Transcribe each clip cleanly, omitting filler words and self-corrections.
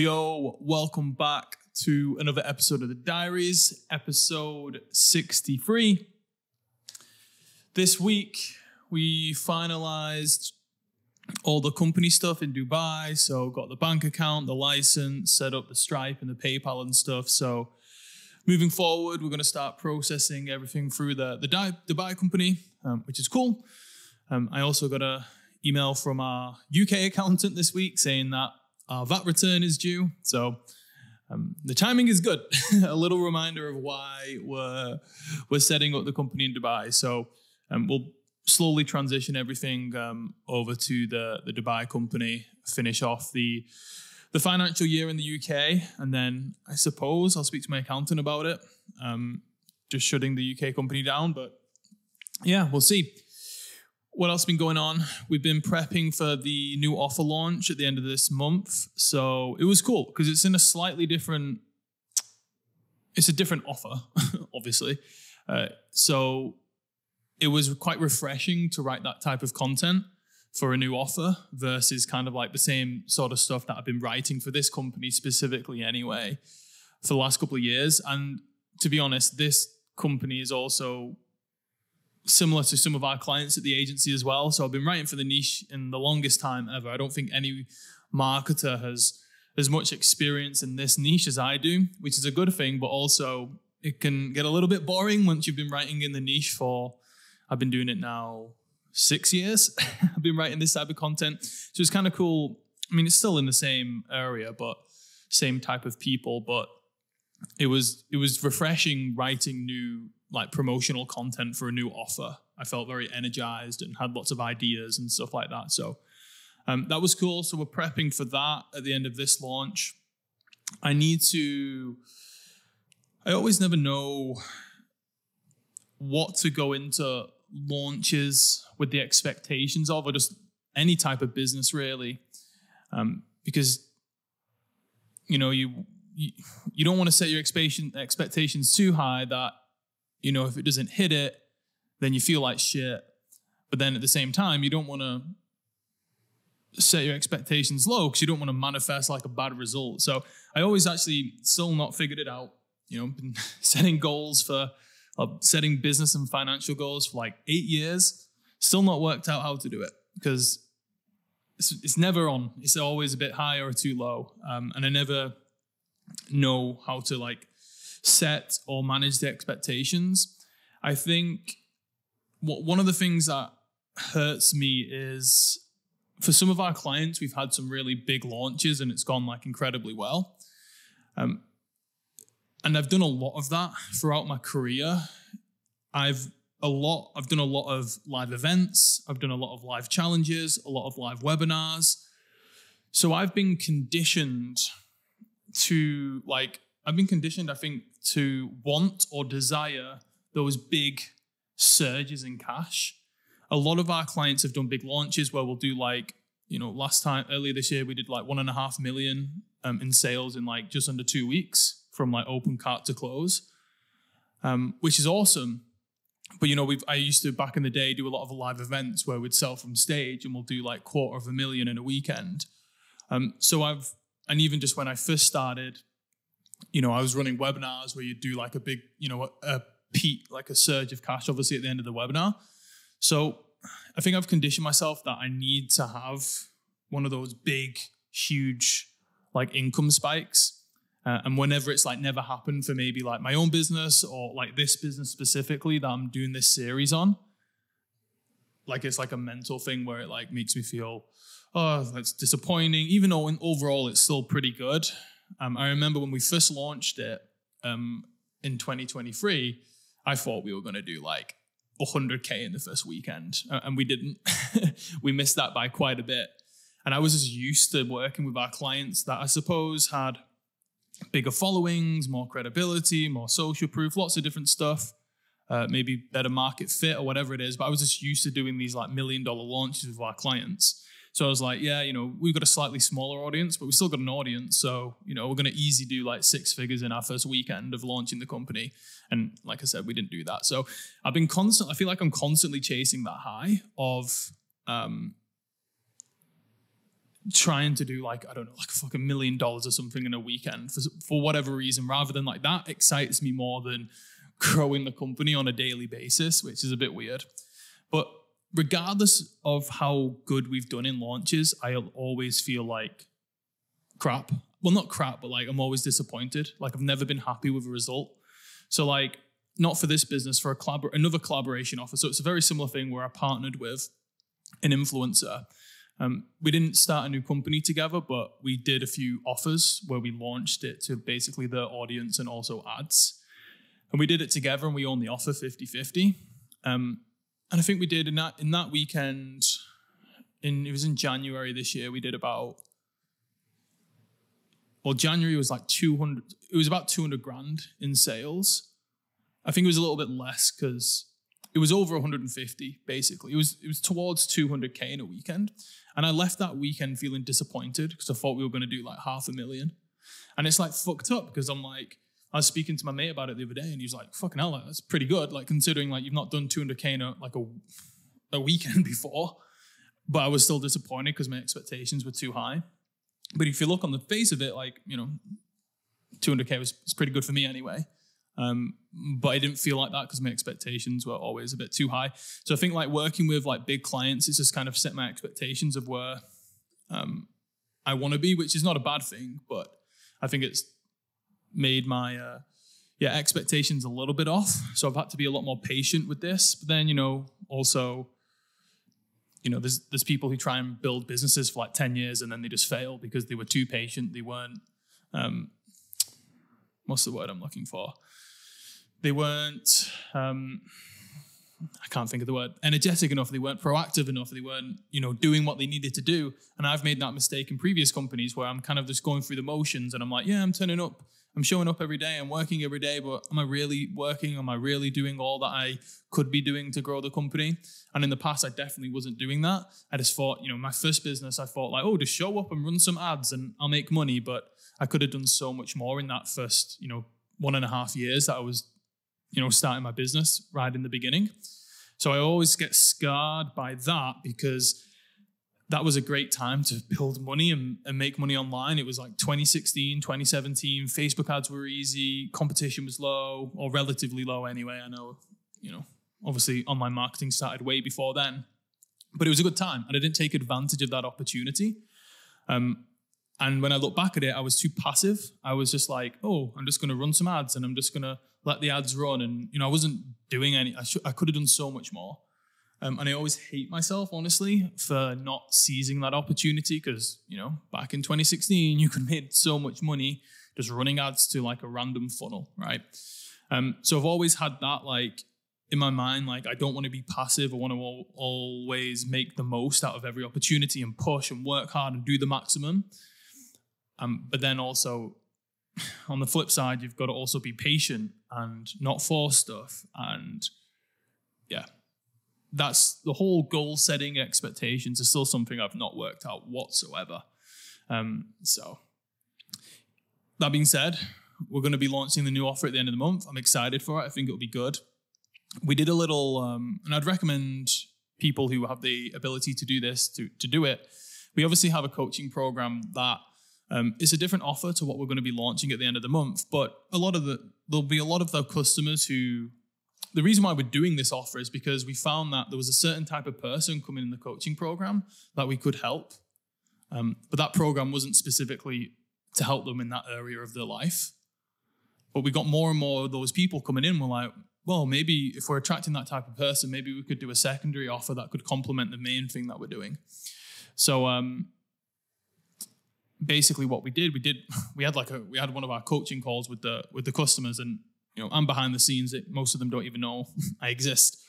Yo, welcome back to another episode of the Diaries, episode 63. This week, we finalized all the company stuff in Dubai. So got the bank account, the license, set up the Stripe and the PayPal and stuff. So moving forward, we're going to start processing everything through the Dubai company, which is cool. I also got an email from our UK accountant this week saying that our VAT return is due. So the timing is good. A little reminder of why we're setting up the company in Dubai. So we'll slowly transition everything over to the Dubai company, finish off the financial year in the UK, and then I suppose I'll speak to my accountant about it, just shutting the UK company down. But yeah, we'll see. What else has been going on? We've been prepping for the new offer launch at the end of this month. So it was cool because it's in a slightly different, it's a different offer, obviously. So it was quite refreshing to write that type of content for a new offer versus kind of like the same sort of stuff that I've been writing for this company specifically anyway for the last couple of years. And to be honest, this company is also similar to some of our clients at the agency as well. So I've been writing for the niche in the longest time ever. I don't think any marketer has as much experience in this niche as I do, which is a good thing, but also it can get a little bit boring once you've been writing in the niche for, I've been doing it now 6 years. I've been writing this type of content. So it's kind of cool. I mean, it's still in the same area, but same type of people, but it was refreshing writing new like promotional content for a new offer. I felt very energized and had lots of ideas and stuff like that. So that was cool. So we're prepping for that at the end of this launch. I always never know what to go into launches with the expectations of, or just any type of business really. Because, you know, you don't want to set your expectations too high that, you know, if it doesn't hit it, then you feel like shit. But then at the same time, you don't want to set your expectations low because you don't want to manifest like a bad result. So I always actually still not figured it out. You know, been setting goals for, setting business and financial goals for like 8 years. Still not worked out how to do it because it's never on. It's always a bit higher or too low. And I never know how to like set or manage the expectations. I think one of the things that hurts me is for some of our clients, we've had some really big launches and it's gone like incredibly well. And I've done a lot of that throughout my career. I've done a lot of live events. I've done a lot of live challenges, a lot of live webinars. So I've been conditioned, I think, to want or desire those big surges in cash. A lot of our clients have done big launches where we'll do like, you know, earlier this year, we did like 1.5 million in sales in like just under 2 weeks from like open cart to close, which is awesome. But, you know, I used to back in the day do a lot of live events where we'd sell from stage and we'll do like 250,000 in a weekend. And even just when I first started, you know, I was running webinars where you'd do like a big, you know, a peak, like a surge of cash, obviously at the end of the webinar. So I think I've conditioned myself that I need to have one of those big, huge, like income spikes. And whenever it's like never happened for maybe like my own business or like this business specifically that I'm doing this series on, like it's like a mental thing where it like makes me feel, oh, that's disappointing, even though overall it's still pretty good. I remember when we first launched it in 2023, I thought we were going to do like 100K in the first weekend, and we didn't. We missed that by quite a bit. And I was just used to working with our clients that I suppose had bigger followings, more credibility, more social proof, lots of different stuff, maybe better market fit or whatever it is. But I was just used to doing these like $1 million launches with our clients. So I was like, yeah, you know, we've got a slightly smaller audience, but we still got an audience. So, you know, we're going to easy do like 6 figures in our first weekend of launching the company. And like I said, we didn't do that. So I feel like I'm constantly chasing that high of trying to do like, I don't know, like fucking $1 million or something in a weekend for whatever reason, rather than like that excites me more than growing the company on a daily basis, which is a bit weird. But regardless of how good we've done in launches, I'll always feel like crap. Well, not crap, but like I'm always disappointed. Like I've never been happy with a result. So like, not for this business, for another collaboration offer. So it's a very similar thing where I partnered with an influencer. We didn't start a new company together, but we did a few offers where we launched it to basically their audience and also ads. And we did it together and we owned the offer 50-50. And I think we did in that weekend, it was in January this year, we did about, well, January was like 200, it was about 200 grand in sales. I think it was a little bit less because it was over 150, basically. It was towards 200K in a weekend. And I left that weekend feeling disappointed because I thought we were going to do like 500,000. And it's like fucked up because I was speaking to my mate about it the other day and he was like, fucking hell, like, that's pretty good. Like considering like you've not done 200K in a weekend before. But I was still disappointed because my expectations were too high. But if you look on the face of it, like, 200K was pretty good for me anyway. But I didn't feel like that because my expectations were always a bit too high. So I think like working with like big clients, it's just kind of set my expectations of where I want to be, which is not a bad thing, but I think it's made my expectations a little bit off. So I've had to be a lot more patient with this. But then, also, there's people who try and build businesses for like 10 years and then they just fail because they were too patient. They weren't, what's the word I'm looking for? They weren't, I can't think of the word, energetic enough. They weren't proactive enough. They weren't, doing what they needed to do. And I've made that mistake in previous companies where I'm kind of just going through the motions and I'm like, yeah, I'm turning up. I'm showing up every day. I'm working every day, but am I really working? Am I really doing all that I could be doing to grow the company? And in the past, I definitely wasn't doing that. I just thought, my first business, I thought like, just show up and run some ads and I'll make money. But I could have done so much more in that first, 1.5 years that I was, starting my business right in the beginning. So I always get scarred by that because that was a great time to build money and make money online. It was like 2016, 2017. Facebook ads were easy. Competition was low, or relatively low anyway. I know, obviously online marketing started way before then. But it was a good time, and I didn't take advantage of that opportunity. And when I look back at it, I was too passive. I was just like, I'm just going to run some ads, and I'm just going to let the ads run. And, I wasn't doing any. I could have done so much more. And I always hate myself, honestly, for not seizing that opportunity because, back in 2016, you could make so much money just running ads to like a random funnel, right? So I've always had that like in my mind, like I don't want to be passive. I want to always make the most out of every opportunity and push and work hard and do the maximum. But then also on the flip side, you've got to also be patient and not force stuff. And yeah. That's the whole goal setting expectations is still something I've not worked out whatsoever. So that being said, we're going to be launching the new offer at the end of the month. I'm excited for it. I think it'll be good. We did a little, and I'd recommend people who have the ability to do this to do it. We obviously have a coaching program that is a different offer to what we're going to be launching at the end of the month. But there'll be a lot of the customers who. The reason why we're doing this offer is because we found that there was a certain type of person coming in the coaching program that we could help. But that program wasn't specifically to help them in that area of their life. But we got more and more of those people coming in. We're like, well, maybe if we're attracting that type of person, maybe we could do a secondary offer that could complement the main thing that we're doing. So basically what we did, we had one of our coaching calls with the customers, and I'm behind the scenes. Most of them don't even know I exist.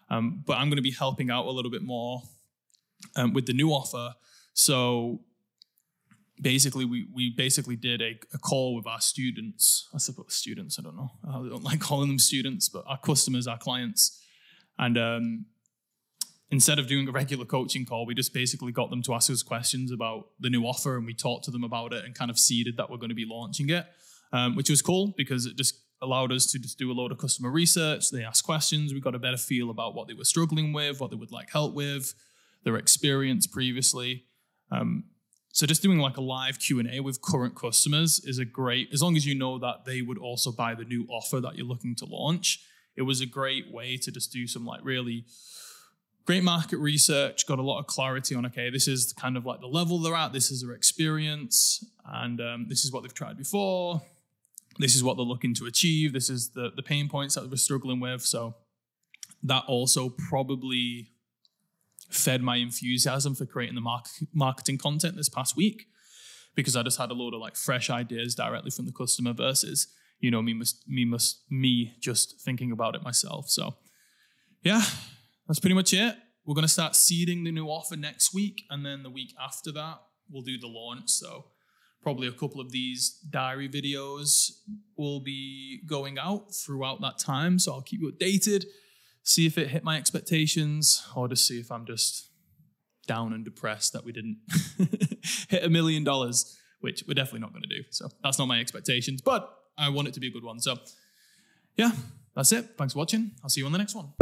But I'm going to be helping out a little bit more with the new offer. So basically, we basically did a call with our students. I suppose students, I don't know. I don't like calling them students, but our customers, our clients. And instead of doing a regular coaching call, we just basically got them to ask us questions about the new offer, and we talked to them about it and kind of seeded that we're going to be launching it, which was cool because it just allowed us to just do a load of customer research. They asked questions. We got a better feel about what they were struggling with, what they would like help with, their experience previously. So just doing like a live Q&A with current customers is a great, as long as you know that they would also buy the new offer that you're looking to launch, it was a great way to just do some like really great market research, got a lot of clarity on, okay, this is kind of like the level they're at, this is their experience, and this is what they've tried before, this is what they're looking to achieve, this is the pain points that we're struggling with. So that also probably fed my enthusiasm for creating the marketing content this past week, because I just had a load of like fresh ideas directly from the customer versus, you know, me just thinking about it myself. So yeah, that's pretty much it. We're going to start seeding the new offer next week. And then the week after that, we'll do the launch. So probably a couple of these diary videos will be going out throughout that time. So I'll keep you updated, see if it hit my expectations, or just see if I'm just down and depressed that we didn't hit $1 million, which we're definitely not going to do. So that's not my expectations, but I want it to be a good one. So yeah, that's it. Thanks for watching. I'll see you on the next one.